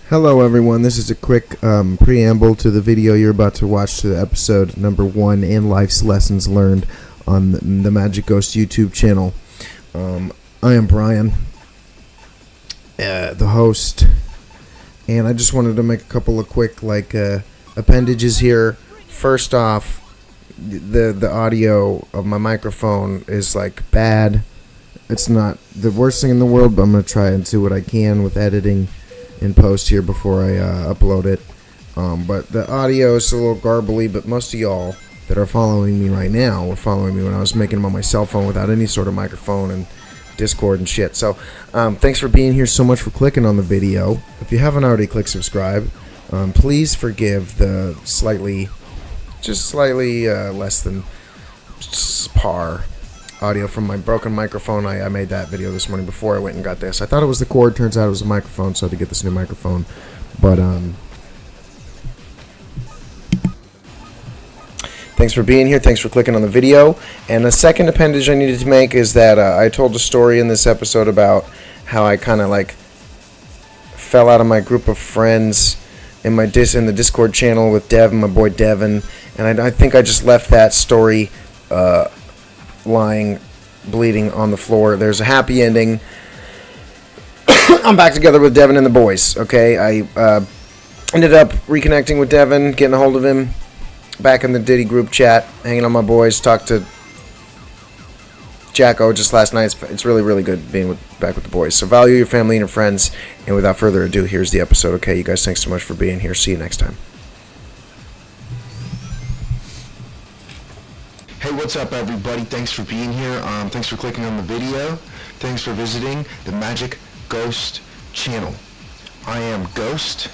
Hello everyone, this is a quick preamble to the video you're about to watch, to episode number 1 in Life's Lessons Learned on the Magic Ghost YouTube channel. I am Brian, the host, and I just wanted to make a couple of quick appendages here. First off, the audio of my microphone is bad. It's not the worst thing in the world, but I'm going to try and do what I can with editing in post here before I upload it. But the audio is a little garbly, but most of y'all that are following me right now were following me when I was making them on my cell phone without any sort of microphone and Discord and shit. So thanks for being here, so much for clicking on the video. If you haven't already clicked subscribe, please forgive the slightly less than par audio from my broken microphone. I made that video this morning before I went and got this. I thought it was the cord, turns out it was a microphone, so I had to get this new microphone. But thanks for being here, thanks for clicking on the video. And a second appendage I needed to make is that I told a story in this episode about how I kind of fell out of my group of friends in the Discord channel with Devin, my boy Devin, and I think I just left that story lying, bleeding on the floor. There's a happy ending. I'm back together with Devin and the boys, okay? I ended up reconnecting with Devin, getting a hold of him, back in the Diddy group chat, hanging on my boys, talked to Jacko just last night. It's really, really good being back with the boys. So value your family and your friends, and without further ado, here's the episode, okay? You guys, thanks so much for being here. See you next time. Hey, what's up everybody? Thanks for being here. Thanks for clicking on the video. Thanks for visiting the Magic Ghost channel. I am Ghost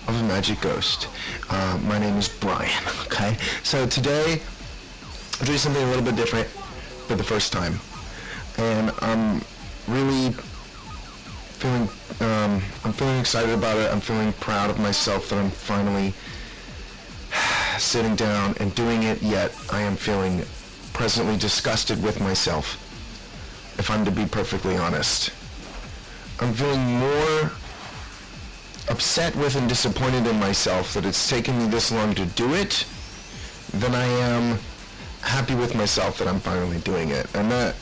of a Magic Ghost. My name is Brian, okay? So today, I'm doing something a little bit different for the first time. And I'm really feeling, I'm feeling excited about it. I'm feeling proud of myself that I'm finally sitting down and doing it, yet I am feeling presently disgusted with myself, if I'm to be perfectly honest. I'm feeling more upset with and disappointed in myself that it's taken me this long to do it than I am happy with myself that I'm finally doing it. And that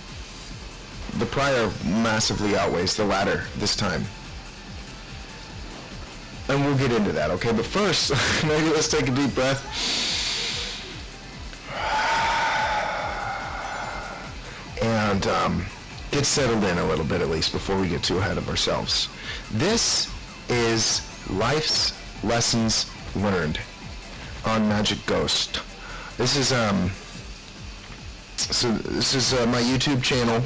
the prior massively outweighs the latter this time. And we'll get into that, okay? But first, maybe let's take a deep breath. And get settled in a little bit at least before we get too ahead of ourselves. This is Life's Lessons Learned on Magic Ghost. This is my YouTube channel.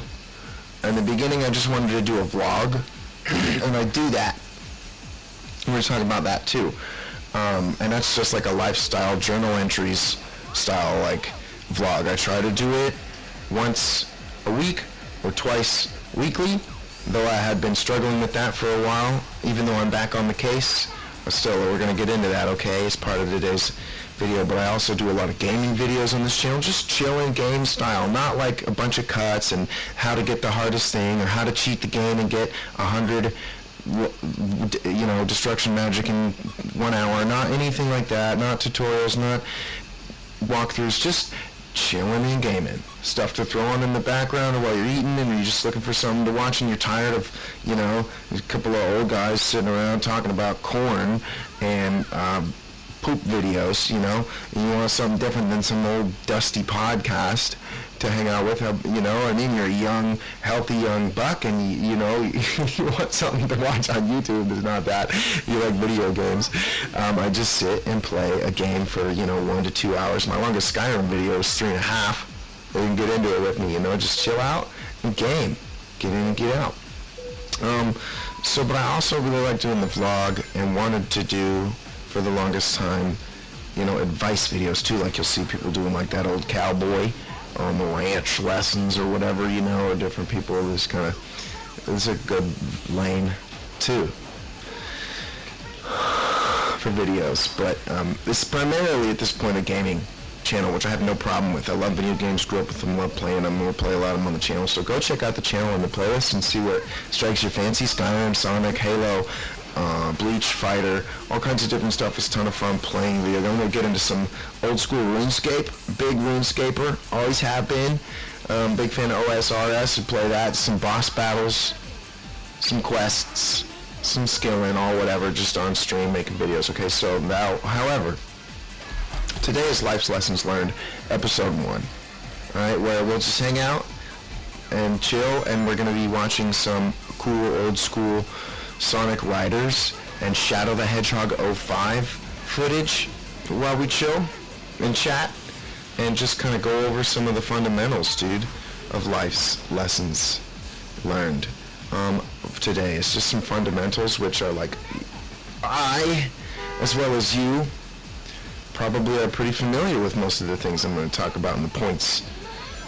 In the beginning, I just wanted to do a vlog, and I do that. We're talking about that too, and that's just like a lifestyle journal entries style vlog. I try to do it once a week or twice weekly, though I had been struggling with that for a while, even though I'm back on the case. But still, we're going to get into that, okay, as part of today's video. But I also do a lot of gaming videos on this channel, just chilling game style, not like a bunch of cuts and how to get the hardest thing or how to cheat the game and get 100 destruction magic in 1 hour, not anything like that, not tutorials, not walkthroughs, just chilling and gaming. Stuff to throw on in the background while you're eating and you're just looking for something to watch and you're tired of, a couple of old guys sitting around talking about corn and poop videos, and you want something different than some old dusty podcast to hang out with, you're a young, healthy young buck, and you want something to watch on YouTube. It's not that you like video games. I just sit and play a game for 1 to 2 hours. My longest Skyrim video is 3.5. You can get into it with me, just chill out and game, get in and get out. But I also really like doing the vlog and wanted to do for the longest time, advice videos too, like you'll see people doing like that old cowboy on the ranch lessons or whatever, or different people. This is a good lane too for videos, but this is primarily at this point a gaming channel, which I have no problem with. I love video games, grew up with them, love playing them, we'll play a lot of them on the channel, so go check out the channel and the playlist and see what strikes your fancy. Skyrim, Sonic, Halo, Bleach, Fighter, all kinds of different stuff. It's a ton of fun playing video. I'm going to get into some old school RuneScape. Big RuneScaper, always have been. Big fan of OSRS, to play that. Some boss battles, some quests, some skilling, all whatever, just on stream making videos. Okay, so now, however, today is Life's Lessons Learned, episode 1. Alright, where we'll just hang out and chill, and we're going to be watching some cool old school Sonic Riders and Shadow the Hedgehog 05 footage while we chill and chat and just kind of go over some of the fundamentals, dude, of life's lessons learned. Today it's just some fundamentals which are like I, as well as you, probably are pretty familiar with most of the things I'm going to talk about and the points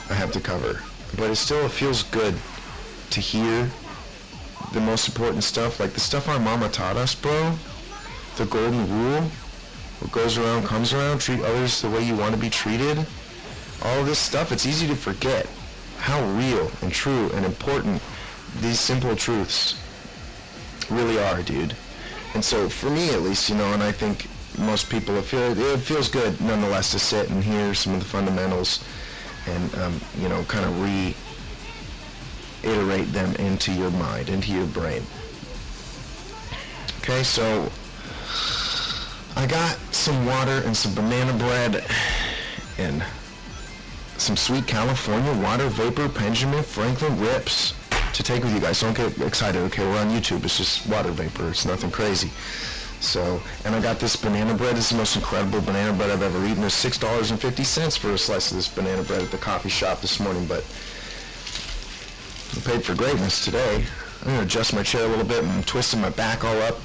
I have to cover. But it still feels good to hear the most important stuff, like the stuff our mama taught us, bro. The golden rule, what goes around comes around, treat others the way you want to be treated. All this stuff, it's easy to forget how real and true and important these simple truths really are, dude. And so for me at least, you know, and I think most people, it feels good nonetheless to sit and hear some of the fundamentals and you know, kind of reiterate them into your mind, into your brain. Okay, so I got some water and some banana bread and some sweet California water vapor Benjamin Franklin rips to take with you guys. Don't get excited, okay? We're on YouTube. It's just water vapor. It's nothing crazy. So, and I got this banana bread. This is the most incredible banana bread I've ever eaten. It's $6.50 for a slice of this banana bread at the coffee shop this morning, but I paid for greatness today. I'm going to adjust my chair a little bit and twisting my back all up.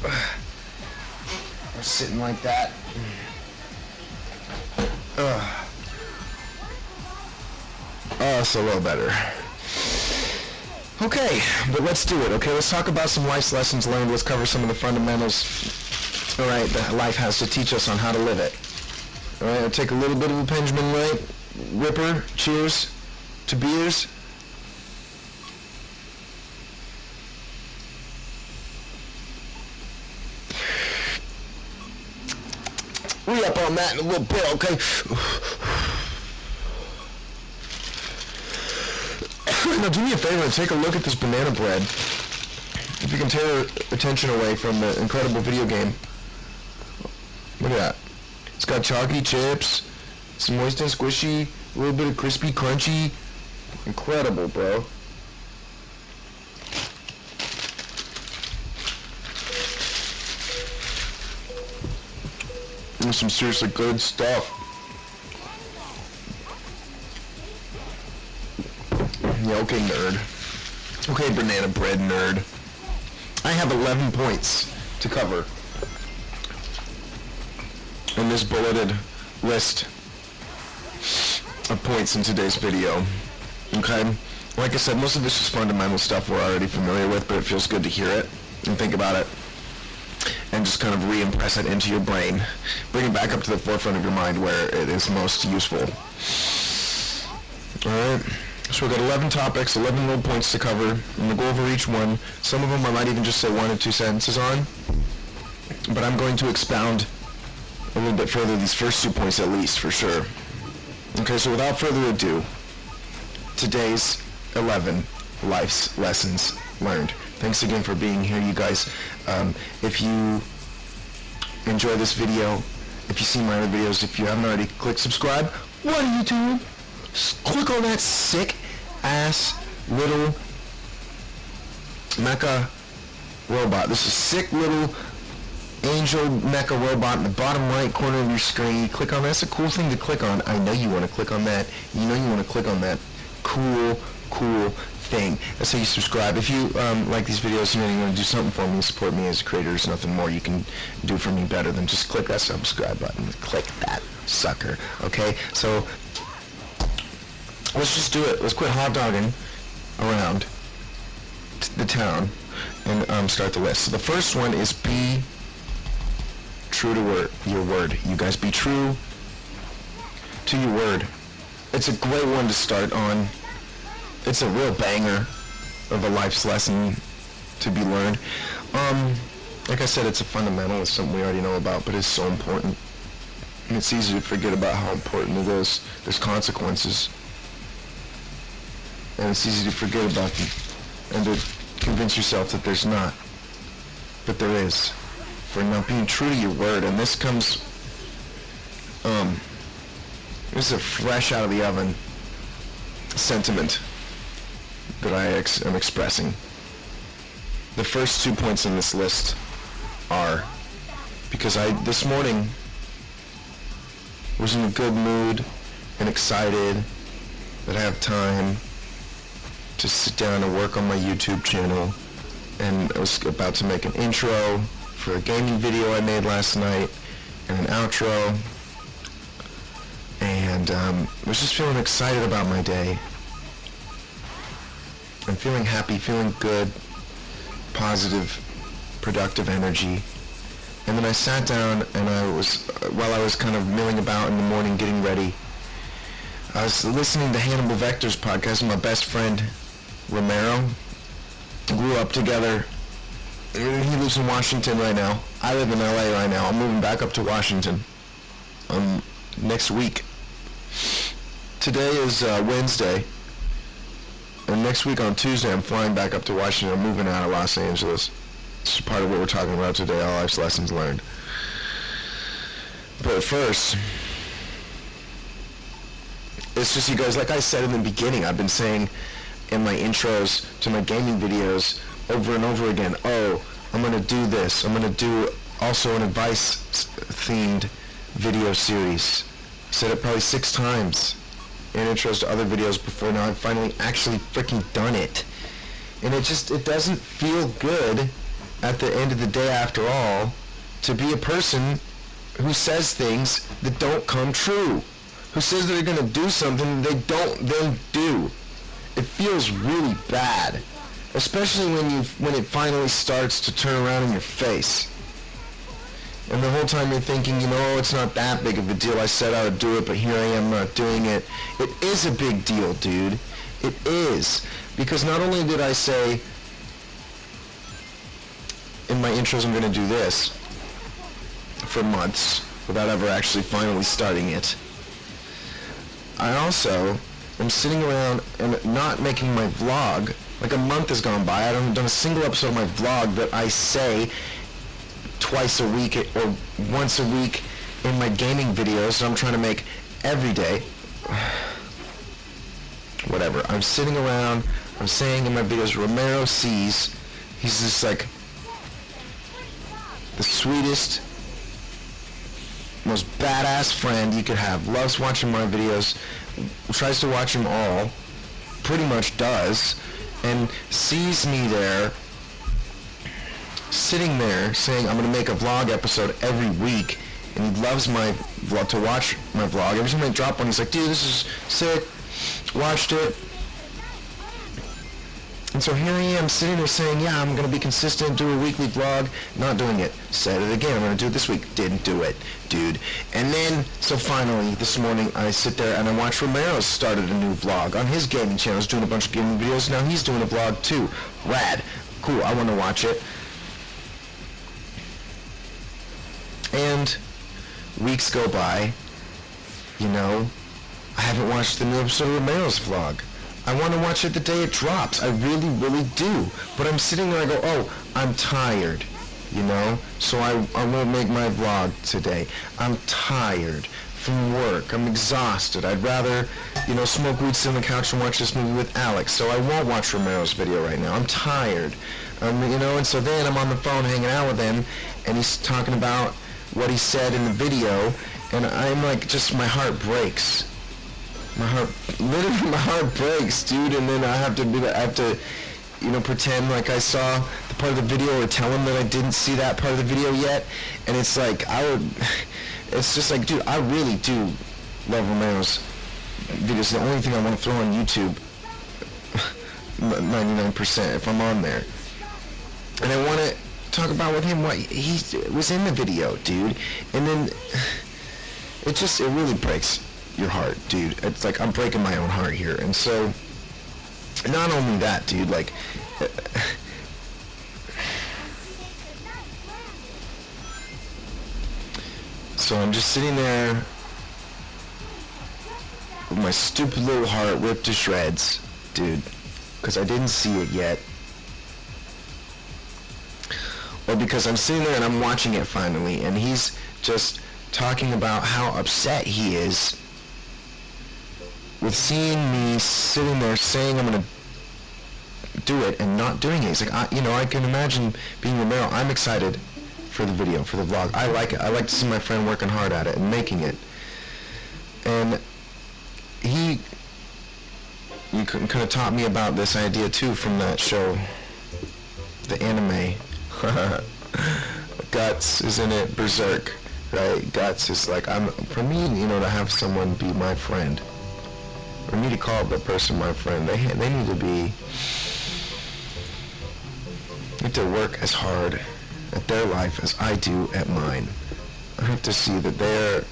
I'm sitting like that. Oh, it's a little better. Okay, but let's do it, okay? Let's talk about some life's lessons learned. Let's cover some of the fundamentals, all right, that life has to teach us on how to live it. All right, I'll take a little bit of a Benjamin Ripper. Cheers to beers. Re-up on that in a little bit, okay? Now do me a favor and take a look at this banana bread. If you can tear attention away from the incredible video game. Look at that. It's got chalky chips, some moist and squishy, a little bit of crispy, crunchy. Incredible, bro. And some seriously good stuff. Yeah, okay, nerd. Okay, banana bread nerd. I have 11 points to cover in this bulleted list of points in today's video. Okay? Like I said, most of this is fundamental stuff we're already familiar with, but it feels good to hear it and think about it and just kind of re-impress it into your brain. Bring it back up to the forefront of your mind where it is most useful. Alright? So we've got 11 topics, 11 little points to cover. I'm going to go over each one. Some of them I might even just say 1 or 2 sentences on. But I'm going to expound a little bit further these first 2 points at least, for sure. Okay, so without further ado, today's 11 life's lessons learned. Thanks again for being here, you guys. If you enjoy this video, if you see my other videos, if you haven't already, click subscribe. What are you doing? Just click on that sick ass little mecha robot. This is sick little angel mecha robot in the bottom right corner of your screen. Click on that. That's a cool thing to click on. I know you want to click on that. You know you want to click on that cool thing. That's how you subscribe. If you like these videos, you know you want to do something for me and support me as a creator. There's nothing more you can do for me better than just click that subscribe button. Click that sucker. Okay? So let's just do it. Let's quit hot dogging around the town and start the list. So the first one is be true to your word. You guys be true to your word. It's a great one to start on. It's a real banger of a life's lesson to be learned. Like I said, it's a fundamental. It's something we already know about, but it's so important. And it's easy to forget about how important it is. There's consequences. And it's easy to forget about them. And to convince yourself that there's not. But there is. For not being true to your word. And this comes... this is a fresh out of the oven sentiment that I am expressing. The first 2 points in this list are because this morning was in a good mood and excited that I have time to sit down and work on my YouTube channel, and I was about to make an intro for a gaming video I made last night and an outro, and I was just feeling excited about my day. I'm feeling happy, feeling good, positive, productive energy. And then I sat down and while I was kind of milling about in the morning getting ready, I was listening to Hannibal Vector's podcast with my best friend, Romero. Grew up together. He lives in Washington right now. I live in LA right now. I'm moving back up to Washington next week. Today is Wednesday. And next week on Tuesday, I'm flying back up to Washington. I'm moving out of Los Angeles. This is part of what we're talking about today, all life's lessons learned. But first, it's just, you guys, like I said in the beginning, I've been saying in my intros to my gaming videos over and over again, I'm going to do this. I'm going to do also an advice-themed video series. I said it probably 6 times in intros to other videos before. Now I've finally actually freaking done it. And it doesn't feel good at the end of the day, after all, to be a person who says things that don't come true. Who says they're going to do something they don't then do. It feels really bad. Especially when it finally starts to turn around in your face. And the whole time you're thinking, it's not that big of a deal. I said I would do it, but here I am not doing it. It is a big deal, dude. It is. Because not only did I say in my intros I'm going to do this for months without ever actually finally starting it, I also am sitting around and not making my vlog. Like a month has gone by. I haven't done a single episode of my vlog that I say twice a week or once a week in my gaming videos that I'm trying to make every day. Whatever. I'm sitting around, I'm saying in my videos, Romero sees, he's just like the sweetest, most badass friend you could have. Loves watching my videos, tries to watch them all, pretty much does, and sees me there, sitting there saying I'm going to make a vlog episode every week, and he loves my vlog, to watch my vlog. Every time I drop one, he's like, dude, this is sick, watched it. And so here I am sitting there saying, yeah, I'm going to be consistent, do a weekly vlog, not doing it. Said it again, I'm going to do it this week, didn't do it, dude. And then, so finally, this morning, I sit there and I watch Romero started a new vlog on his gaming channel. He's doing a bunch of gaming videos, now he's doing a vlog too. Rad. Cool, I want to watch it. And weeks go by, I haven't watched the new episode of Romero's vlog. I want to watch it the day it drops. I really, really do. But I'm sitting there and I go, I'm tired, so I won't make my vlog today. I'm tired from work. I'm exhausted. I'd rather, smoke weed, sit on the couch and watch this movie with Alex, so I won't watch Romero's video right now. I'm tired. And so then I'm on the phone hanging out with him, and he's talking about what he said in the video, and I'm like, just my heart breaks. Literally my heart breaks, dude. And then I have to pretend like I saw the part of the video, or tell him that I didn't see that part of the video yet. And it's like, it's just like, dude, I really do love Romero's videos. The only thing I want to throw on YouTube, 99% if I'm on there. And I want to talk about with him what he was in the video, dude. And then it really breaks your heart, dude. It's like I'm breaking my own heart here. And so not only that, dude, like So I'm just sitting there with my stupid little heart ripped to shreds, dude, because I didn't see it yet. Or because I'm sitting there and I'm watching it finally, and he's just talking about how upset he is with seeing me sitting there saying I'm going to do it and not doing it. He's like, I can imagine being Romero. I'm excited for the video, for the vlog. I like it. I like to see my friend working hard at it and making it. And you kind of taught me about this idea too from that show, the anime. Guts is in it, Berserk, right? Guts is like, for me, to have someone be my friend, for me to call the person my friend, they need to work as hard at their life as I do at mine. I have to see that they're,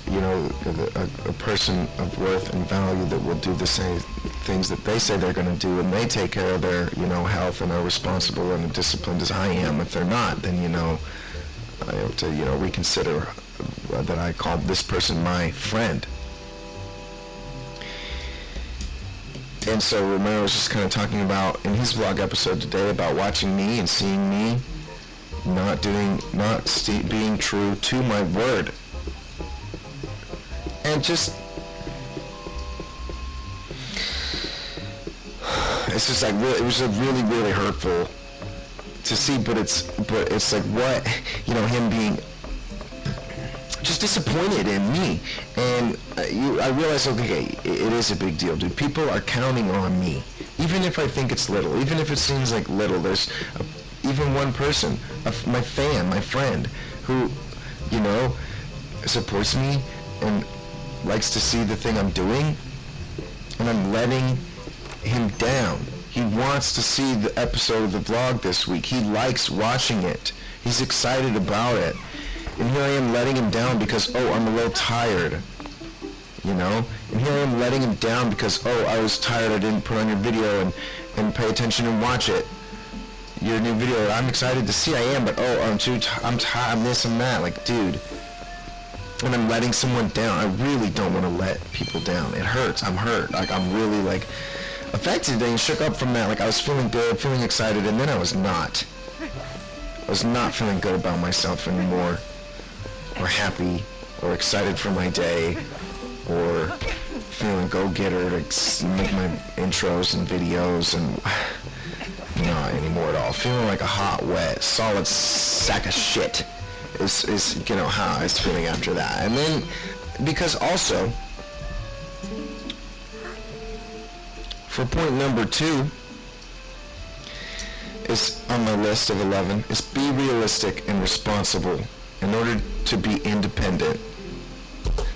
a person of worth and value that will do the same things that they say they're going to do, and they take care of their, health and are responsible and disciplined as I am. If they're not, then, I have to, reconsider that I called this person my friend. And so Romero was just kind of talking about, in his vlog episode today, about watching me and seeing me not being true to my word. And just, it's just like, it was really, really hurtful to see, but it's like, what, him being just disappointed in me. And I realized, okay, it is a big deal, dude. People are counting on me, even if I think it's little, even if it seems like little. There's even one person, my friend, who, supports me and likes to see the thing I'm doing, and I'm letting him down. He wants to see the episode of the vlog this week. He likes watching it. He's excited about it. And here I am letting him down because, I'm a little tired. And here I am letting him down because, I was tired, I didn't put on your video and pay attention and watch it. Your new video, I'm excited to see, I am, but I'm tired, I'm this and that, like, dude. And I'm letting someone down. I really don't want to let people down. It hurts, I'm hurt, like, I'm really, like, affected and shook up from that. Like, I was feeling good, feeling excited, and then I was not. I was not feeling good about myself anymore, or happy, or excited for my day, or feeling go-getter to make my intros and videos, and not anymore at all. Feeling like a hot, wet, solid sack of shit is how I was feeling after that. And then, because also, for point number 2, is on my list of 11, is be realistic and responsible in order to be independent.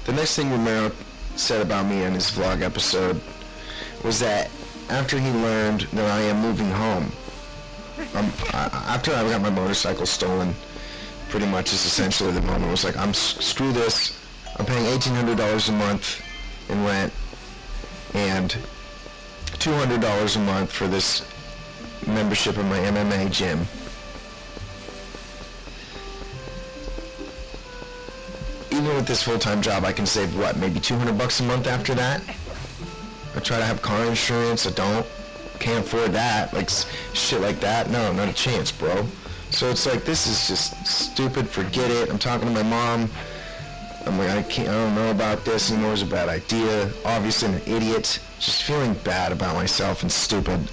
The next thing Romero said about me in his vlog episode was that after he learned that I am moving home, after I got my motorcycle stolen, pretty much is essentially the moment. It was like, screw this, I'm paying $1,800 a month in rent, and $200 a month for this membership in my MMA gym. Even with this full-time job, I can save, maybe $200 a month after that? I try to have car insurance, can't afford that, like, shit like that, no, not a chance, bro. So it's like, this is just stupid, forget it. I'm talking to my mom, I'm like, I don't know about this anymore, it's a bad idea, obviously I'm an idiot, just feeling bad about myself and stupid.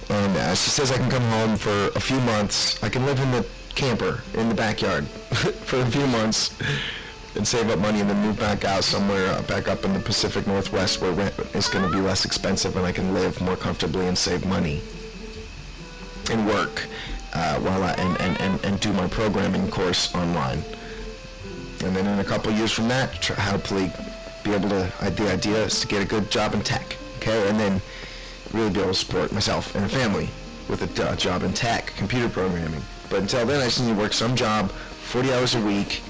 And she says I can come home for a few months, I can live in the camper, in the backyard, for a few months, and save up money and then move back out somewhere, back up in the Pacific Northwest where rent is going to be less expensive and I can live more comfortably and save money and work while and do my programming course online. And then in a couple years from that, hopefully be able to, the idea is to get a good job in tech, okay, and then really be able to support myself and a family with a job in tech, computer programming. But until then, I just need to work some job, 40 hours a week,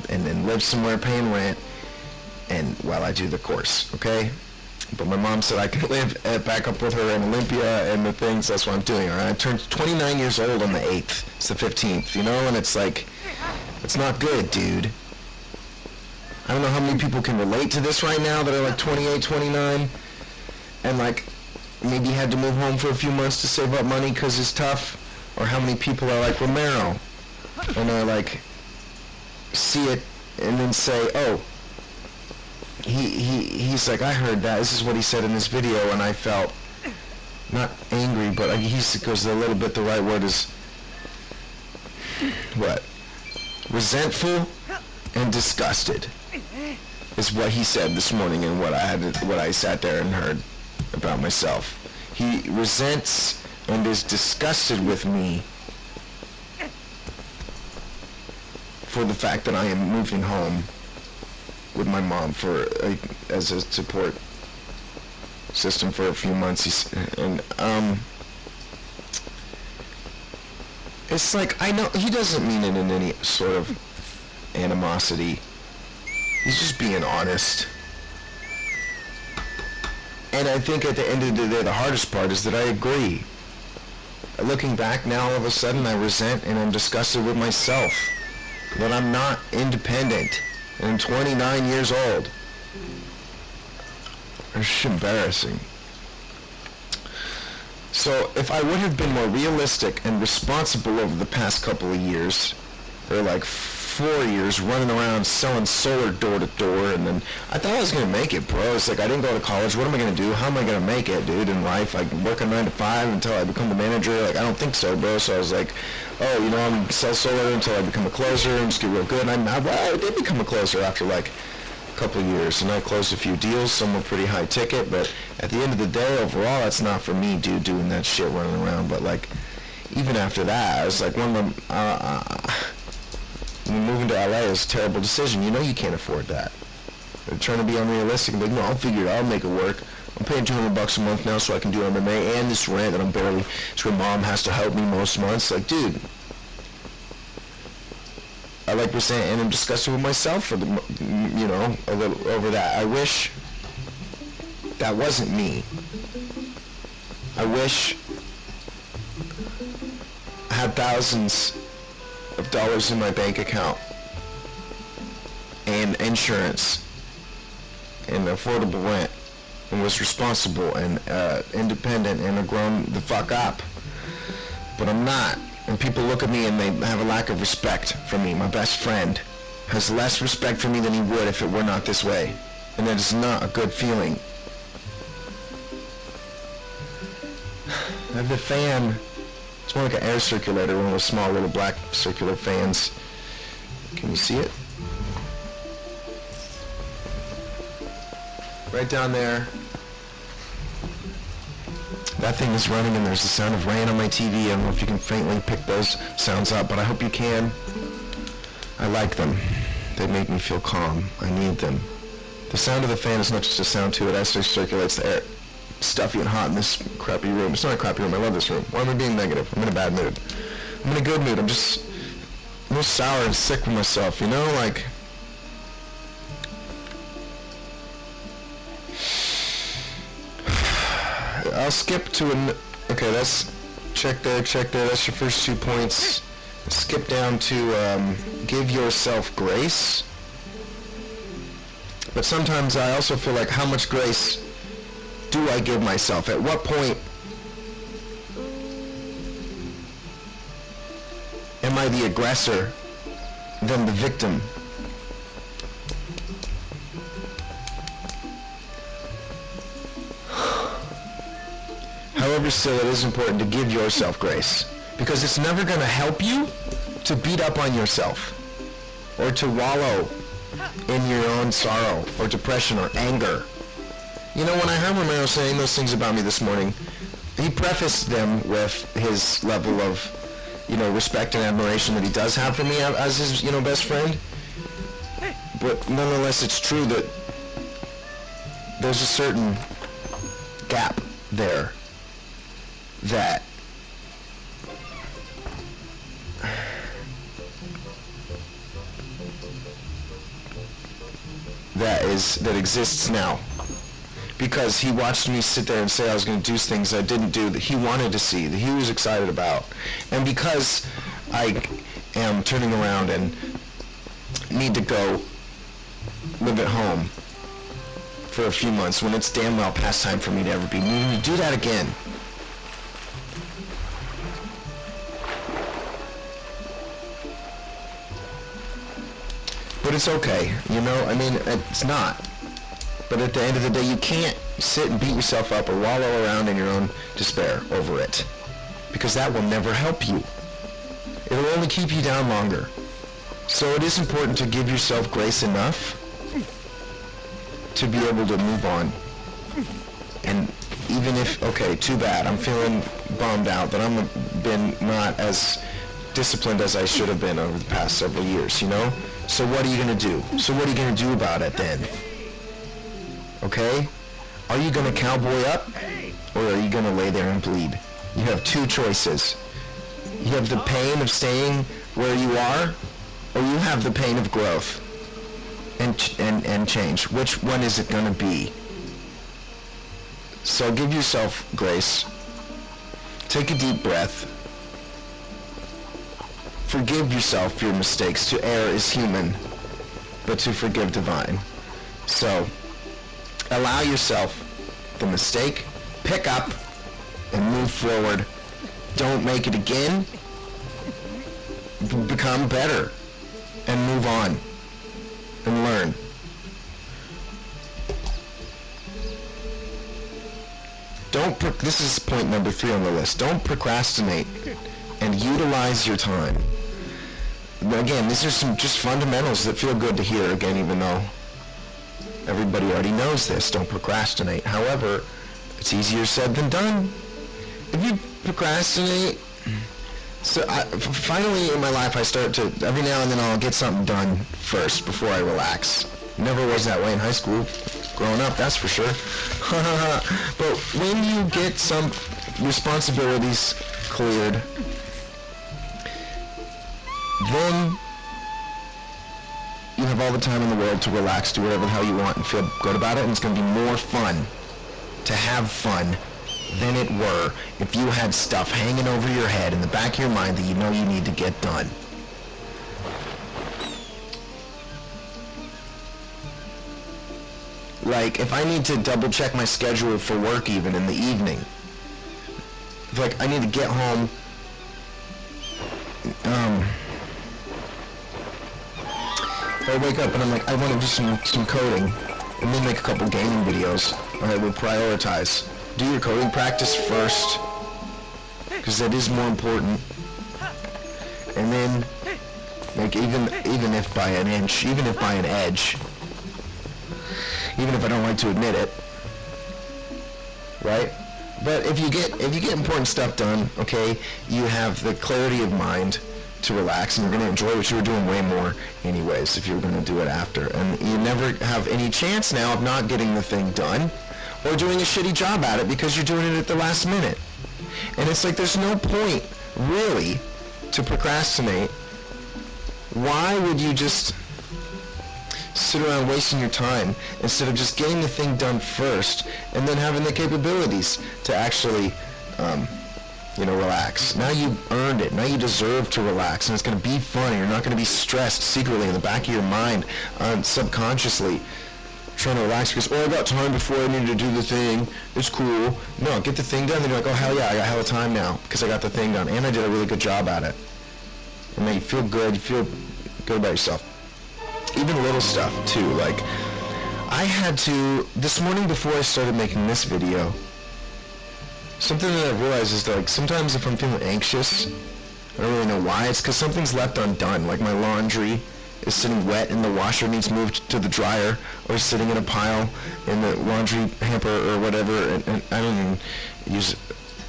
and then live somewhere paying rent, and while I do the course, okay? But my mom said I can live back up with her in Olympia and the things, that's what I'm doing, all right? I turned 29 years old on the 8th, it's the 15th, and it's like, it's not good, dude. I don't know how many people can relate to this right now that are like 28, 29, and like maybe had to move home for a few months to save up money because it's tough, or how many people are like Romero and are like see it and then say, oh, he's like, I heard that, this is what he said in this video, and I felt not angry, but he goes a little bit, the right word is what, resentful and disgusted is what he said this morning, and what I sat there and heard about myself. He resents and is disgusted with me for the fact that I am moving home with my mom for as a support system for a few months. It's like, I know he doesn't mean it in any sort of animosity. He's just being honest. And I think at the end of the day, the hardest part is that I agree. Looking back now, all of a sudden, I resent and I'm disgusted with myself. That I'm not independent. And I'm 29 years old. It's just embarrassing. So, if I would have been more realistic and responsible over the past couple of years, or like 4 years running around selling solar door to door, and then I thought I was going to make it, bro. It's like, I didn't go to college. What am I going to do? How am I going to make it, dude, in life? I can work a 9 to 5 until I become the manager. Like, I don't think so, bro. So I was like, oh, you know, I'm going to sell solar until I become a closer and just get real good. And I did become a closer after like a couple of years, and I closed a few deals. Some were pretty high ticket, but at the end of the day, overall, that's not for me, dude, doing that shit running around. But like, even after that, I was like, moving to LA is a terrible decision. You know you can't afford that. They're trying to be unrealistic. Like, no, I'll figure it out. I'll make it work. I'm paying $200 a month now so I can do MMA and this rent that I'm barely. So my mom has to help me most months. Like, dude, I like resent and I'm disgusted with myself for the, you know, a little over that. I wish that wasn't me. I wish I had thousands of dollars in my bank account and insurance and affordable rent and was responsible and independent and have grown the fuck up, but I'm not. And people look at me and they have a lack of respect for me. My best friend has less respect for me than he would if it were not this way, and that is not a good feeling. I have the fan. It's more like an air circulator, one of those small little black circular fans. Can you see it? Right down there. That thing is running and there's the sound of rain on my TV. I don't know if you can faintly pick those sounds up, but I hope you can. I like them. They make me feel calm. I need them. The sound of the fan is not just a sound to it. It actually circulates the air. Stuffy and hot in this crappy room. It's not a crappy room. I love this room. Why am I being negative? I'm in a bad mood. I'm in a good mood. I'm just a little sour and sick with myself, you know? Like, I'll skip to okay, that's check there. That's your first 2 points. Skip down to give yourself grace. But sometimes I also feel like, how much grace do I give myself? At what point am I the aggressor than the victim? However, still, it is important to give yourself grace, because it's never going to help you to beat up on yourself or to wallow in your own sorrow or depression or anger. You know, when I heard Romero saying those things about me this morning, he prefaced them with his level of, you know, respect and admiration that he does have for me as his, you know, best friend. But nonetheless, it's true that there's a certain gap there that exists now, because he watched me sit there and say I was going to do things I didn't do, that he wanted to see, that he was excited about, and because I am turning around and need to go live at home for a few months when it's damn well past time for me to ever be needing to do that again. But it's okay, you know, I mean, it's not. But at the end of the day, you can't sit and beat yourself up or wallow around in your own despair over it. Because that will never help you. It'll only keep you down longer. So it is important to give yourself grace enough to be able to move on. And even if, okay, too bad, I'm feeling bummed out that I'm been not as disciplined as I should have been over the past several years, you know? So what are you going to do? So what are you going to do about it then? Okay? Are you going to cowboy up, or are you going to lay there and bleed? You have two choices. You have the pain of staying where you are, or you have the pain of growth and change. Which one is it going to be? So give yourself grace. Take a deep breath. Forgive yourself for your mistakes. To err is human, but to forgive divine. So allow yourself the mistake, pick up, and move forward. Don't make it again. Become better and move on and learn. This is point number 3 on the list. Don't procrastinate and utilize your time. Again, these are some just fundamentals that feel good to hear again, even though everybody already knows this. Don't procrastinate. However, it's easier said than done. If you procrastinate, finally in my life I start to, every now and then I'll get something done first before I relax. Never was that way in high school. Growing up, that's for sure. But when you get some responsibilities cleared, then you have all the time in the world to relax, do whatever the hell you want, and feel good about it, and it's going to be more fun to have fun than it were if you had stuff hanging over your head in the back of your mind that you know you need to get done. Like, if I need to double check my schedule for work even in the evening, like I need to get home, I wake up and I'm like, I want to do some coding, and then make a couple gaming videos. I will prioritize. Do your coding practice first, because that is more important. And then, like, even if by an inch, even if by an edge, even if I don't like to admit it, right? But if you get important stuff done, okay, you have the clarity of mind to relax, and you're going to enjoy what you were doing way more anyways if you were going to do it after. And you never have any chance now of not getting the thing done or doing a shitty job at it because you're doing it at the last minute. And it's like there's no point really to procrastinate. Why would you just sit around wasting your time instead of just getting the thing done first and then having the capabilities to actually relax? Now you earned it. Now you deserve to relax, and it's going to be fun. You're not going to be stressed secretly in the back of your mind, subconsciously trying to relax because, I got time before I need to do the thing. It's cool. No, get the thing done, then you're like, oh, hell yeah, I got hella time now because I got the thing done, and I did a really good job at it. And then you feel good. You feel good about yourself. Even little stuff, too. Like, I had to, this morning before I started making this video, something that I realized is that, like, sometimes if I'm feeling anxious, I don't really know why. It's because something's left undone. Like, my laundry is sitting wet and the washer needs moved to the dryer, or sitting in a pile in the laundry hamper or whatever. And I don't even use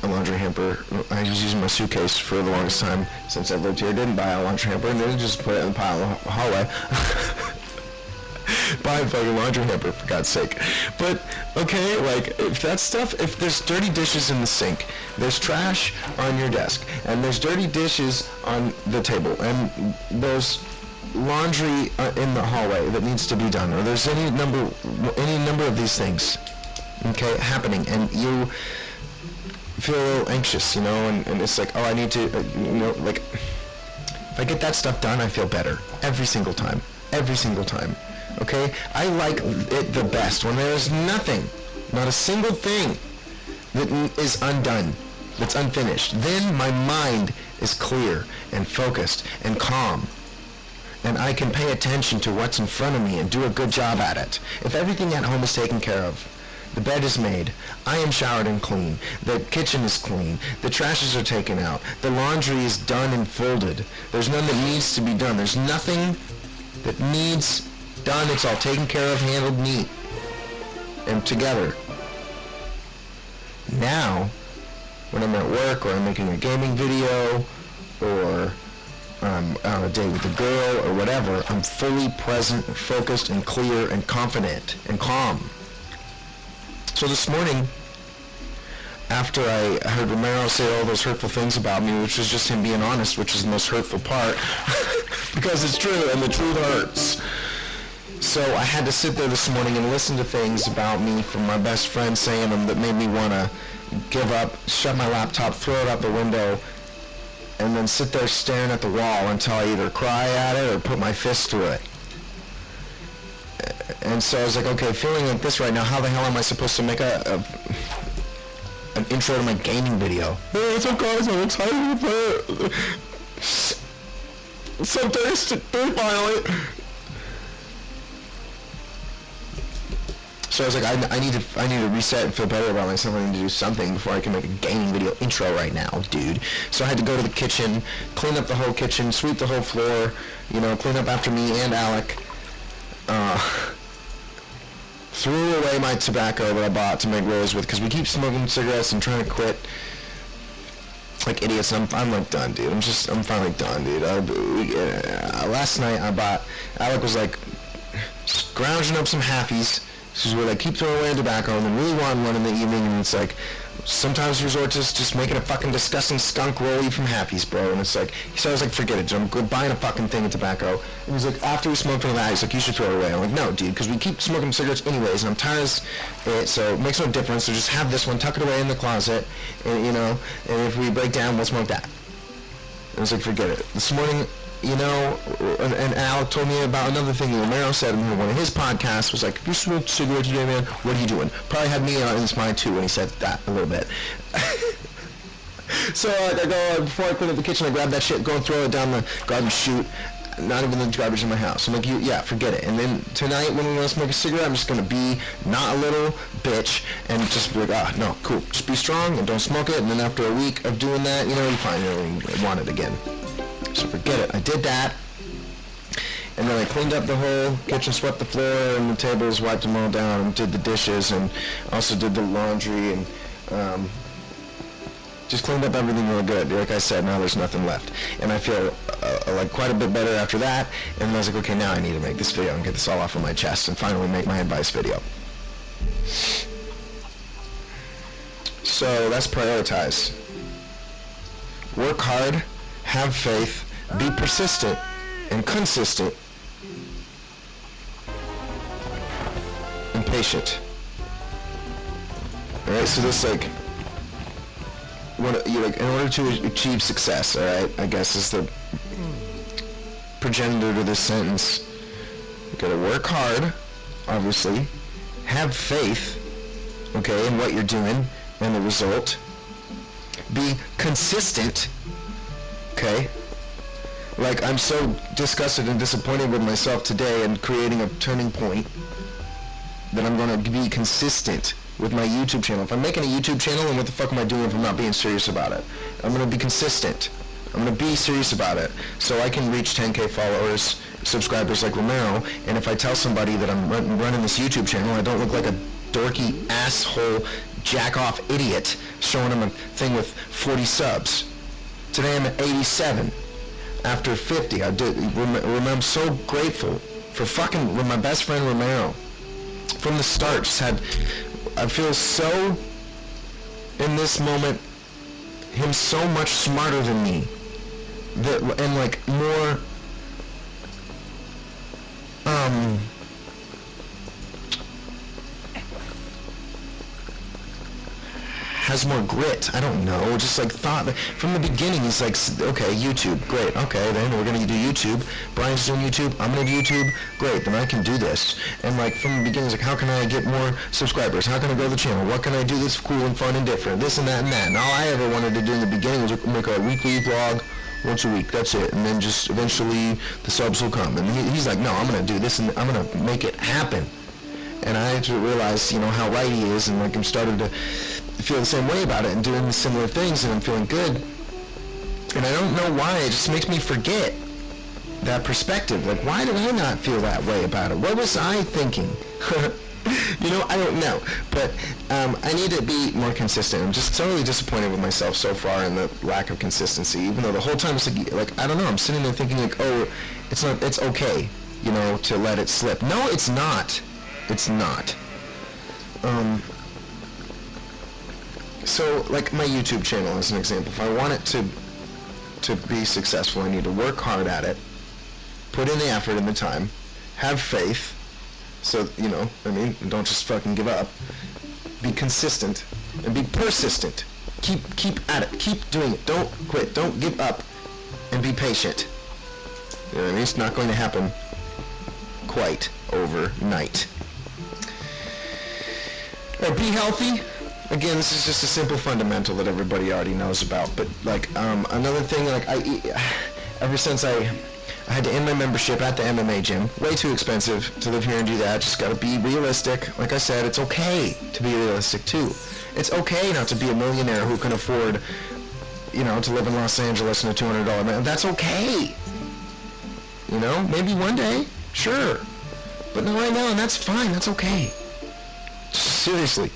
a laundry hamper. I was using my suitcase for the longest time since I lived here. I didn't buy a laundry hamper, and then just put it in the pile in the hallway. Buy a fucking laundry hamper, for God's sake. But, okay, like, if that stuff, if there's dirty dishes in the sink, there's trash on your desk, and there's dirty dishes on the table, and there's laundry in the hallway that needs to be done, or there's any number of these things, okay, happening, and you feel a little anxious, and it's like, oh, I need to, like, if I get that stuff done, I feel better every single time. Okay? I like it the best when there is nothing, not a single thing that is undone, that's unfinished. Then my mind is clear and focused and calm, and I can pay attention to what's in front of me and do a good job at it. If everything at home is taken care of, the bed is made, I am showered and clean, the kitchen is clean, the trashes are taken out, the laundry is done and folded, there's none that needs to be done, there's nothing that needs done, it's all taken care of, handled, neat, and together. Now, when I'm at work, or I'm making a gaming video, or I'm on a date with a girl, or whatever, I'm fully present, focused, and clear, and confident, and calm. So this morning, after I heard Romero say all those hurtful things about me, which was just him being honest, which is the most hurtful part, because it's true, and the truth hurts. So I had to sit there this morning and listen to things about me from my best friend saying them that made me want to give up, shut my laptop, throw it out the window, and then sit there staring at the wall until I either cry at it or put my fist through it. And so I was like, okay, feeling like this right now, how the hell am I supposed to make an intro to my gaming video? Hey, what's up, guys? I'm excited to play it. So thirsty, finally. So I was like, I need to reset and feel better about myself. I need to do something before I can make a gaming video intro right now, dude. So I had to go to the kitchen, clean up the whole kitchen, sweep the whole floor, you know, clean up after me and Alec. Threw away my tobacco that I bought to make rolls with, because we keep smoking cigarettes and trying to quit like idiots. I'm like done, dude. I'm finally done, dude. Last night Alec was like scrounging up some halfies. This is where they keep throwing away tobacco and then really want one in the evening, and it's like sometimes resort to just making a fucking disgusting skunk rollie from Happy's, bro. And it's like, so I was like, forget it, I'm buying a fucking thing of tobacco. And he's like, after we smoked all that, he's like, you should throw it away. I'm like, no, dude, because we keep smoking cigarettes anyways, and I'm tired of it, so it makes no difference. So just have this one, tuck it away in the closet, and you know, and if we break down, we'll smoke that. And I was like, forget it. This morning, you know, and Alec told me about another thing that Romero said in one of his podcasts, was like, if you smoked a cigarette today, man, what are you doing? Probably had me in his mind too when he said that a little bit. So I go, before I clean up the kitchen, I grab that shit, go and throw it down the garbage chute, not even the garbage in my house. I'm like, yeah, forget it. And then tonight when we want to smoke a cigarette, I'm just going to be not a little bitch and just be like, no, cool. Just be strong and don't smoke it. And then after a week of doing that, you know, you finally want it again. So forget it. I did that, and then I cleaned up the whole kitchen, swept the floor and the tables, wiped them all down, and did the dishes, and also did the laundry, and just cleaned up everything real good. Like I said, now there's nothing left, and I feel like quite a bit better after that. And I was like, okay, now I need to make this video and get this all off of my chest, and finally make my advice video. So that's prioritize. Work hard. Have faith, be persistent, and consistent, and patient. Alright, so this like, what you like in order to achieve success, alright, I guess is the progenitor to this sentence. You gotta work hard, obviously, have faith, okay, in what you're doing and the result. Be consistent. Okay? Like, I'm so disgusted and disappointed with myself today and creating a turning point that I'm going to be consistent with my YouTube channel. If I'm making a YouTube channel, then what the fuck am I doing if I'm not being serious about it? I'm going to be consistent. I'm going to be serious about it so I can reach 10K followers, subscribers like Romero, and if I tell somebody that I'm running this YouTube channel, I don't look like a dorky, asshole, jack-off idiot showing them a thing with 40 subs. Today I'm at 87 after 50. I'm so grateful for fucking my best friend Romero. From the start, I feel so, in this moment, him so much smarter than me. And like more, has more grit. I don't know, just like thought from the beginning. He's like, okay, YouTube, great, okay, then we're gonna do YouTube. Brian's doing YouTube, I'm gonna do YouTube, great, then I can do this. And like from the beginning, he's like, how can I get more subscribers? How can I grow the channel? What can I do that's cool and fun and different? This and that and that. And all I ever wanted to do in the beginning was make a weekly vlog once a week, that's it, and then just eventually the subs will come. And he's like, no, I'm gonna do this and I'm gonna make it happen. And I had to realize, you know, how right he is, and like I'm starting to feel the same way about it and doing the similar things, and I'm feeling good. And I don't know why, it just makes me forget that perspective. Like, why did I not feel that way about it? What was I thinking? You know, I don't know. But I need to be more consistent. I'm just totally disappointed with myself so far in the lack of consistency, even though the whole time it's like I don't know, I'm sitting there thinking like, oh, it's okay, you know, to let it slip. No, it's not. It's not. So, like my YouTube channel as an example, if I want it to be successful, I need to work hard at it, put in the effort and the time, have faith, so, you know, I mean, don't just fucking give up, be consistent, and be persistent. Keep at it, keep doing it, don't quit, don't give up, and be patient. You know what I mean? It's not going to happen quite overnight. Or be healthy. Again, this is just a simple fundamental that everybody already knows about. But like another thing, like ever since I had to end my membership at the MMA gym, way too expensive to live here and do that. Just gotta be realistic. Like I said, it's okay to be realistic too. It's okay not to be a millionaire who can afford, you know, to live in Los Angeles in a $200 man. That's okay. You know, maybe one day, sure, but not right now, and that's fine. That's okay. Seriously.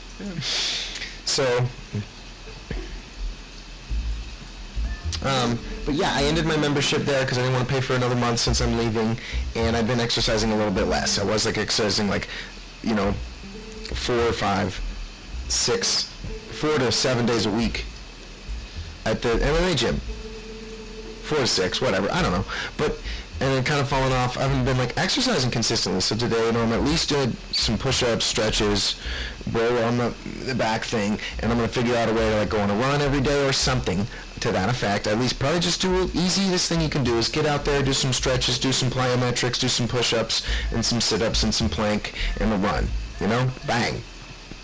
So, but yeah, I ended my membership there because I didn't want to pay for another month since I'm leaving, and I've been exercising a little bit less. I was like exercising like, you know, 4 to 7 days a week at the MMA gym. 4 to 6, whatever, I don't know. But and then kind of fallen off. I haven't been like exercising consistently. So today, you know, I'm at least doing some push-ups, stretches, roll on the back thing, and I'm gonna figure out a way to like go on a run every day or something to that effect. At least probably just do it easy. This thing you can do is get out there, do some stretches, do some plyometrics, do some push-ups, and some sit-ups and some plank and a run. You know, bang,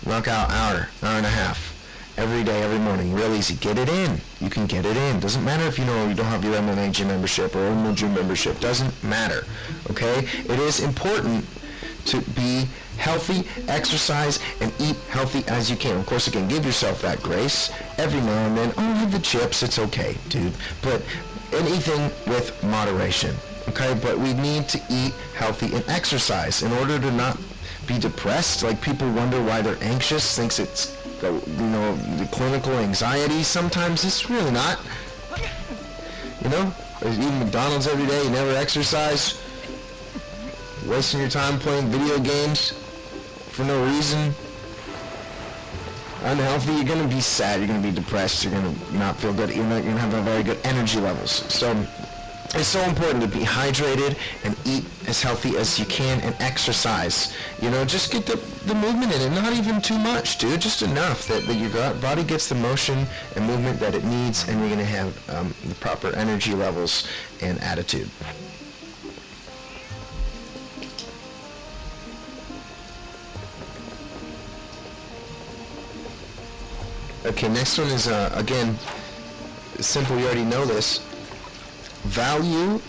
knock out hour and a half. Every day, every morning, real easy. Get it in. You can get it in. Doesn't matter if you know you don't have your MMA gym membership or Omo gym membership. Doesn't matter. Okay? It is important to be healthy, exercise, and eat healthy as you can. Of course, again, give yourself that grace every now and then. Oh, have the chips. It's okay, dude. But anything with moderation. Okay? But we need to eat healthy and exercise in order to not be depressed. Like, people wonder why they're anxious, thinks it's you know, the clinical anxiety. Sometimes it's really not. You know, eating McDonald's every day, you never exercise, wasting your time playing video games for no reason, unhealthy. You're gonna be sad, you're gonna be depressed, you're gonna not feel good, you're not gonna have a very good energy levels. So it's so important to be hydrated and eat as healthy as you can and exercise. You know, just get the movement in it. Not even too much, dude. Just enough that your body gets the motion and movement that it needs, and you're going to have the proper energy levels and attitude. Okay, next one is, again, simple. You already know this. Value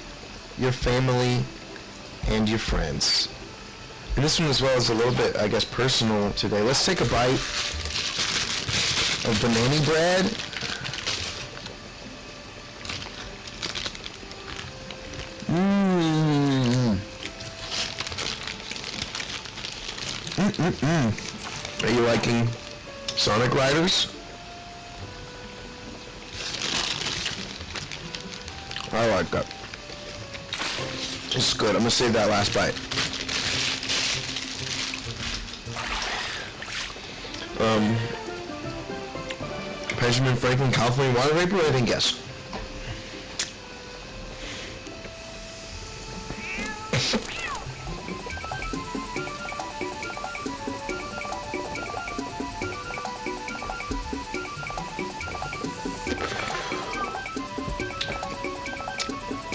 your family and your friends. And this one as well is a little bit, I guess, personal today. Let's take a bite of banana bread. Are you liking Sonic Riders? I like that. It's good. I'm gonna save that last bite. Benjamin Franklin, California water vapor, I think yes.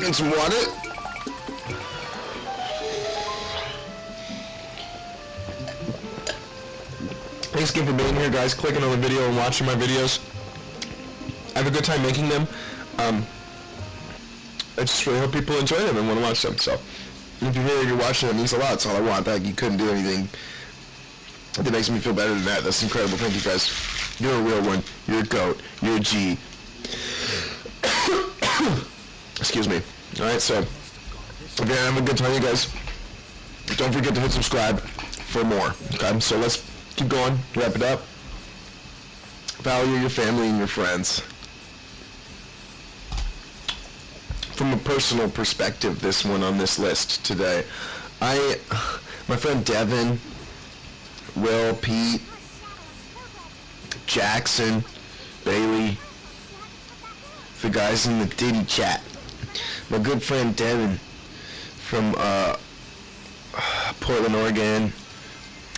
And some water. Thanks again for being here, guys, clicking on the video and watching my videos. I have a good time making them. I just really hope people enjoy them and want to watch them. So, if you're watching them, it means a lot. That's all I want. Like, you couldn't do anything that makes me feel better than that. That's incredible. Thank you, guys. You're a real one. You're a goat. You're a G. Excuse me. Alright, so, if you're having a good time, you guys, don't forget to hit subscribe for more. Okay, so let's keep going. Wrap it up. Value your family and your friends. From a personal perspective, this one on this list today, my friend Devin, Will, Pete, Jackson, Bailey, the guys in the Diddy chat, my good friend Devin from Portland, Oregon.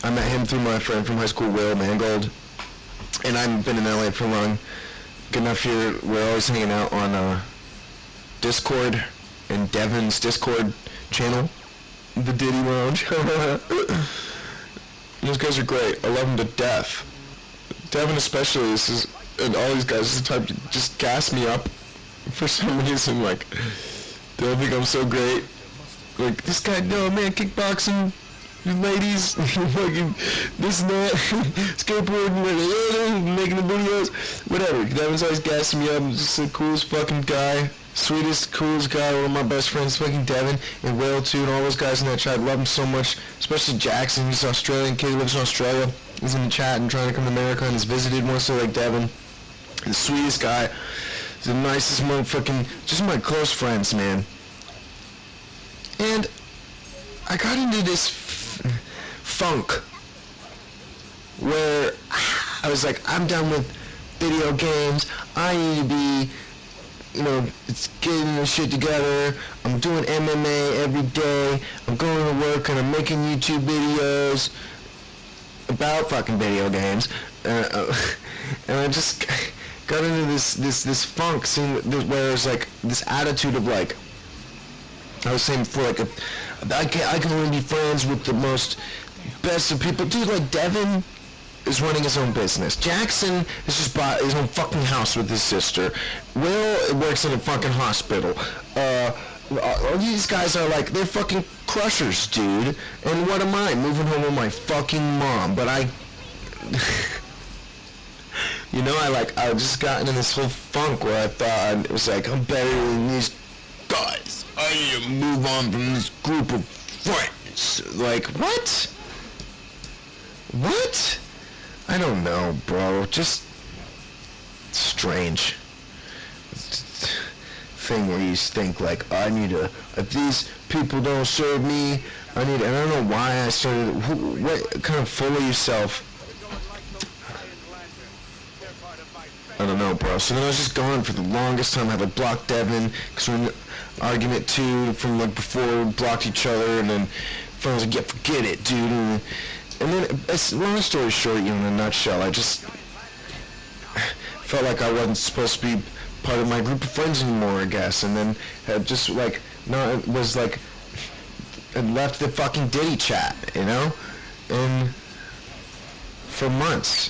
I met him through my friend from high school, Will Mangold, and I've been in LA for long. Good enough here, we're always hanging out on Discord and Devin's Discord channel, the Diddy Lounge. Those guys are great. I love them to death. Devin especially, and all these guys, is the type to just gas me up for some reason. Like, they all think I'm so great. Like, this guy, no man, kickboxing, ladies, fucking this and that, skateboarding, making the videos, whatever. Devin's always gassing me up. I'm just the coolest fucking guy. Sweetest, coolest guy, one of my best friends, fucking Devin, and Will too, and all those guys in that chat. Love him so much, especially Jackson. He's an Australian kid, lives in Australia. He's in the chat and trying to come to America, and has visited once, so like Devin. The sweetest guy, the nicest motherfucking, just my close friends, man. And I got into this funk where I was like, I'm done with video games. I need to be, it's getting the shit together. I'm doing MMA every day. I'm going to work and I'm making YouTube videos about fucking video games. And I just got into this funk scene where there's like this attitude of like, I was saying before, like I can only be friends with the most best of people. Dude, like Devin is running his own business. Jackson has just bought his own fucking house with his sister. Will works in a fucking hospital. All these guys are like, they're fucking crushers, dude. And what am I? Moving home with my fucking mom. But I just got into this whole funk where I thought, it was like, I'm better than these guys. I need to move on from this group of friends. Like, what? What? I don't know, bro. Just strange thing where you think like, if these people don't serve me, and I don't know why I started. What kind of fool of yourself? I don't know, bro. So then I was just gone for the longest time. I had to block Devin because we're in an argument too from like before. We blocked each other, and then friends like, yeah, forget it, dude. And then, long story short, in a nutshell, I just felt like I wasn't supposed to be part of my group of friends anymore, I guess. And then had just like, had left the fucking Diddy chat, and for months.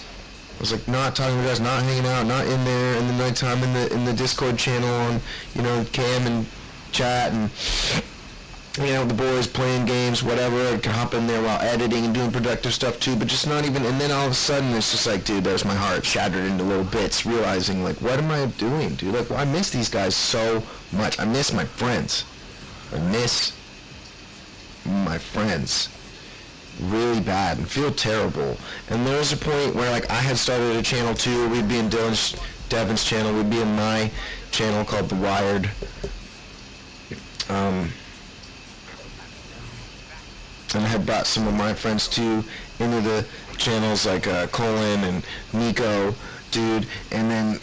I was like not talking to you guys, not hanging out, not in there in the nighttime in the Discord channel on, Cam and chat and with the boys playing games, whatever. I could hop in there while editing and doing productive stuff too, but just not even. And then all of a sudden, it's just like, dude, there's my heart shattered into little bits, realizing like, what am I doing, dude? Like, I miss these guys so much. I miss my friends. I miss my friends really bad and feel terrible. And there was a point where like I had started a channel too. We'd be in Devin's channel. We'd be in my channel called The Wired. And I had brought some of my friends too into the channels like Colin and Nico, dude. And then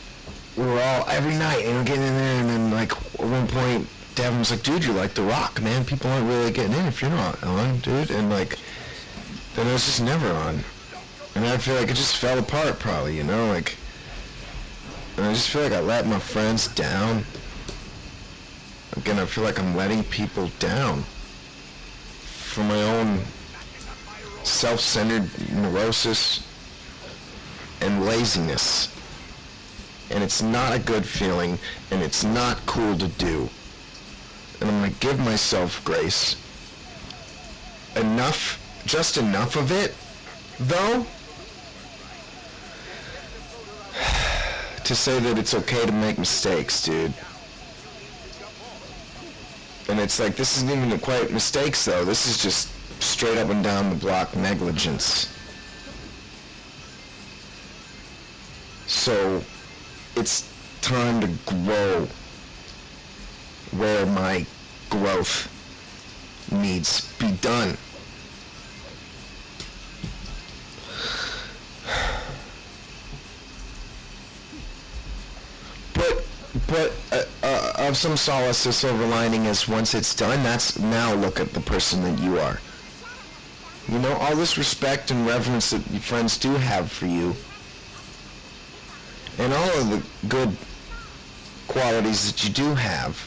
we were all every night, getting in there. And then like at one point, Devin was like, "Dude, you're like The Rock, man. People aren't really getting in if you're not on, dude." And like, then I was just never on. And I feel like it just fell apart, probably, like. And I just feel like I let my friends down. Again, I feel like I'm letting people down for my own self-centered neurosis and laziness. And it's not a good feeling, and it's not cool to do. And I'm going to give myself grace. Just enough of it, though, to say that it's okay to make mistakes, dude. And it's like, this isn't even quite mistakes, though. This is just straight up and down the block negligence. So, it's time to grow where my growth needs be done. But of some solace, the silver lining is once it's done, that's now look at the person that you are. You know, all this respect and reverence that your friends do have for you, and all of the good qualities that you do have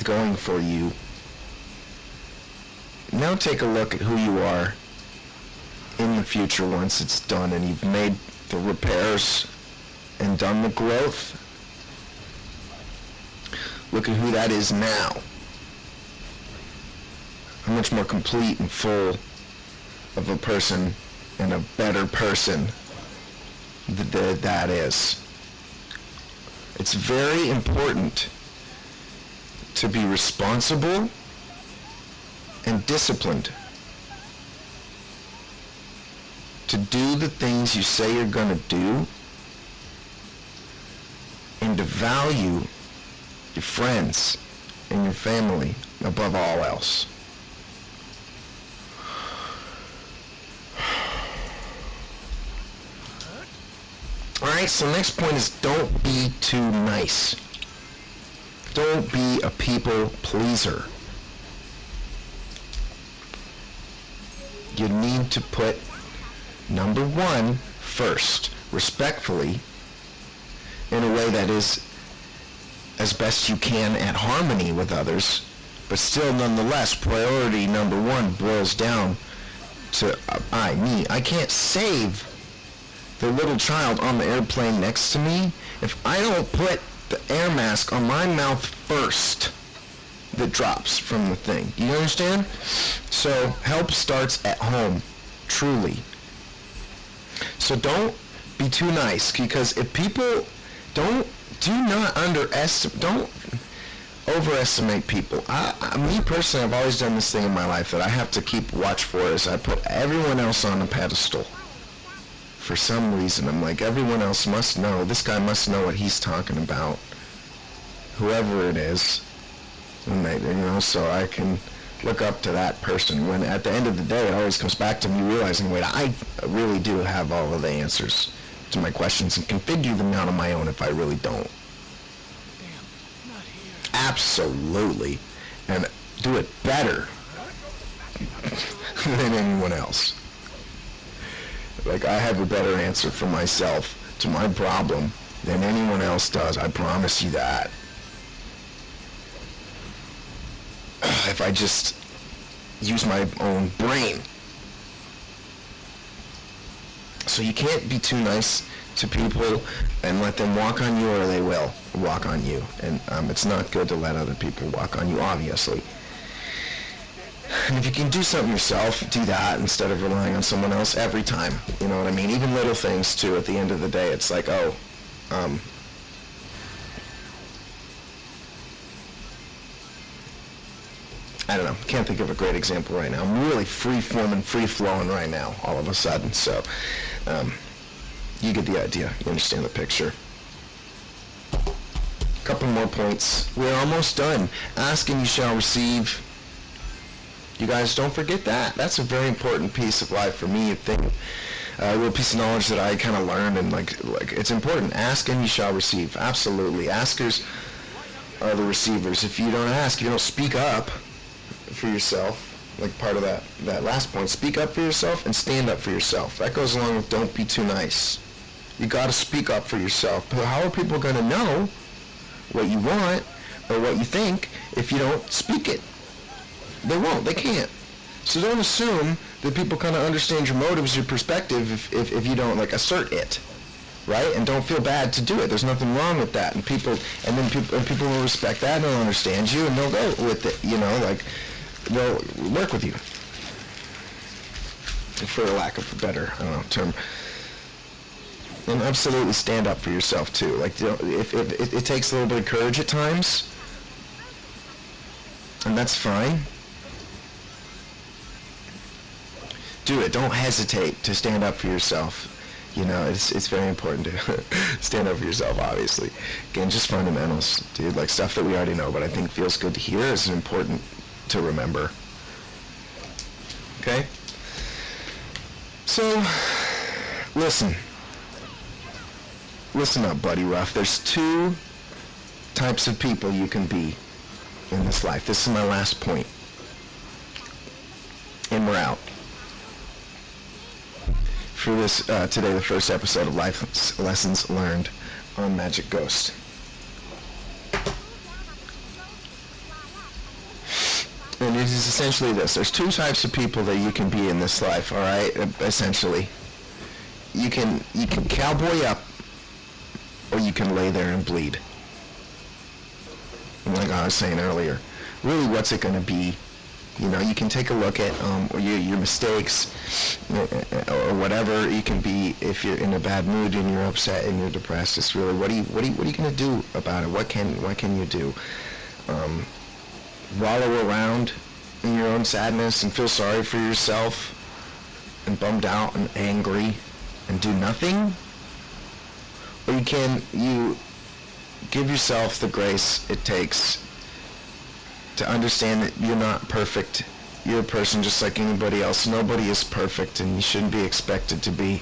going for you, now take a look at who you are in the future once it's done and you've made the repairs and done the growth. Look at who that is now. How much more complete and full of a person and a better person that is. It's very important to be responsible and disciplined. To do the things you say you're going to do, and to value your friends and your family above all else. Alright, so next point is don't be too nice. Don't be a people pleaser. You need to put number one first, respectfully, in a way that is as best you can at harmony with others, but still nonetheless priority number one boils down to me. I can't save the little child on the airplane next to me if I don't put the air mask on my mouth first that drops from the thing. You understand? So help starts at home, truly. So don't be too nice, because if people don't overestimate people. Me personally, I've always done this thing in my life that I have to keep watch for, is I put everyone else on a pedestal. For some reason, I'm like, everyone else must know. This guy must know what he's talking about. Whoever it is. And so I can look up to that person. When at the end of the day, it always comes back to me realizing, wait, I really do have all of the answers to my questions and can figure them out on my own if I really don't. Damn, not here. Absolutely. And do it better than anyone else. Like, I have a better answer for myself to my problem than anyone else does. I promise you that. If I just use my own brain. So you can't be too nice to people and let them walk on you, or they will walk on you. And it's not good to let other people walk on you, obviously. And if you can do something yourself, do that instead of relying on someone else every time. You know what I mean? Even little things, too. At the end of the day, it's like, I don't know. Can't think of a great example right now. I'm really free-forming, free-flowing right now, all of a sudden. So, you get the idea. You understand the picture. Couple more points. We're almost done. Ask and you shall receive. You guys, don't forget that. That's a very important piece of life for me. A little piece of knowledge that I kind of learned, and like it's important. Ask and you shall receive. Absolutely. Askers are the receivers. If you don't ask, you don't speak up for yourself, like part of that last point. Speak up for yourself and stand up for yourself. That goes along with don't be too nice. You got to speak up for yourself. But how are people going to know what you want or what you think if you don't speak it. They won't. They can't. So don't assume that people kind of understand your motives, your perspective, if you don't like assert it, right? And don't feel bad to do it. There's nothing wrong with that. And people will respect that and they'll understand you and they'll go with it. You know, like they'll work with you, for lack of a better, I don't know, term. And absolutely stand up for yourself too. Like, you know, if it takes a little bit of courage at times, and that's fine. Do it. Don't hesitate to stand up for yourself. You know, it's very important to stand up for yourself, obviously. Again, just fundamentals, dude. Like stuff that we already know, but I think feels good to hear is important to remember. Okay? So, listen. Listen up, Buddy Ruff. There's two types of people you can be in this life. This is my last point. And we're out. For this, today, the first episode of Life Lessons Learned on Magic Ghost. And it is essentially this. There's two types of people that you can be in this life, alright? Essentially. You can cowboy up, or you can lay there and bleed. And like I was saying earlier, really what's it going to be? You know, you can take a look at your mistakes or whatever you can be if you're in a bad mood and you're upset and you're depressed. It's really what are you going to do about it? What can you do? Wallow around in your own sadness and feel sorry for yourself and bummed out and angry and do nothing? Or you give yourself the grace it takes to understand that you're not perfect. You're a person just like anybody else. Nobody is perfect and you shouldn't be expected to be.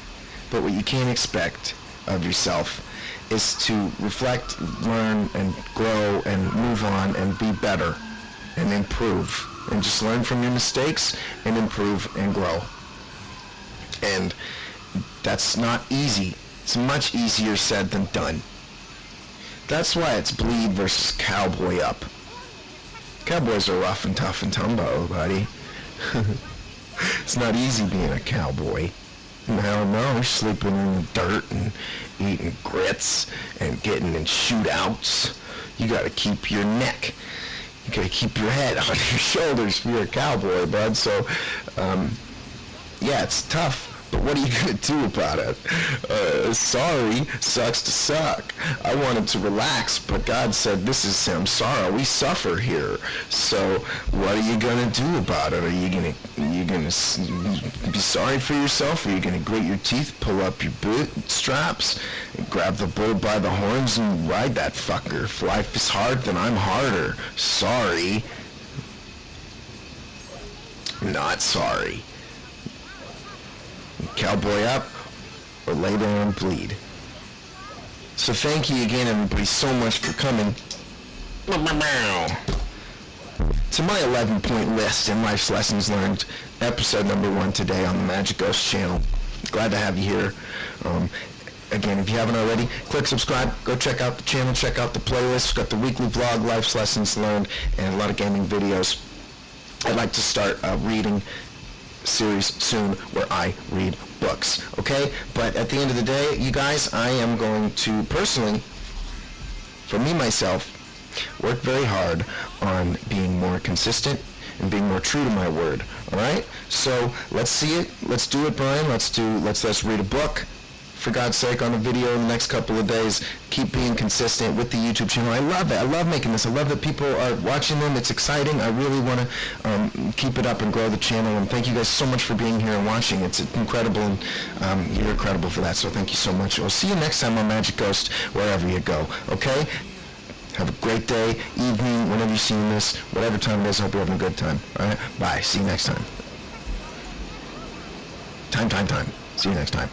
But what you can expect of yourself is to reflect, learn, and grow and move on and be better and improve. And just learn from your mistakes and improve and grow. And that's not easy. It's much easier said than done. That's why it's bleed versus cowboy up. Cowboys are rough and tough and tumbo, buddy. It's not easy being a cowboy. Hell no, sleeping in the dirt and eating grits and getting in shootouts. You gotta keep your neck. You gotta keep your head on your shoulders if you're a cowboy, bud. So, yeah, it's tough. But what are you going to do about it? Sorry, sucks to suck. I wanted to relax, but God said, this is samsara. We suffer here. So what are you going to do about it? Are you going to be sorry for yourself? Are you going to grit your teeth, pull up your bootstraps, and grab the bull by the horns and ride that fucker? If life is hard, then I'm harder. Sorry. Not sorry. Cowboy up or lay down and bleed. So thank you again, everybody, so much for coming to my 11-point list in Life's Lessons Learned, episode number 1 today on the Magic Ghost channel. Glad to have you here. Again, if you haven't already, click subscribe, go check out the channel, check out the playlist. We've got the weekly vlog, Life's Lessons Learned, and a lot of gaming videos. I'd like to start a reading series soon where I read books, okay? But at the end of the day, you guys, I am going to personally, for me, myself, work very hard on being more consistent and being more true to my word, all right? So let's see it. Let's do it, Brian. Let's read a book. For God's sake, on a video in the next couple of days. Keep being consistent with the YouTube channel. I love it. I love making this. I love that people are watching them. It's exciting. I really want to keep it up and grow the channel. And thank you guys so much for being here and watching. It's incredible, and you're incredible for that. So thank you so much. I'll see you next time on Magic Ghost, wherever you go. Okay? Have a great day, evening, whenever you're seeing this, whatever time it is. I hope you're having a good time. All right? Bye. See you next time. Time. See you next time.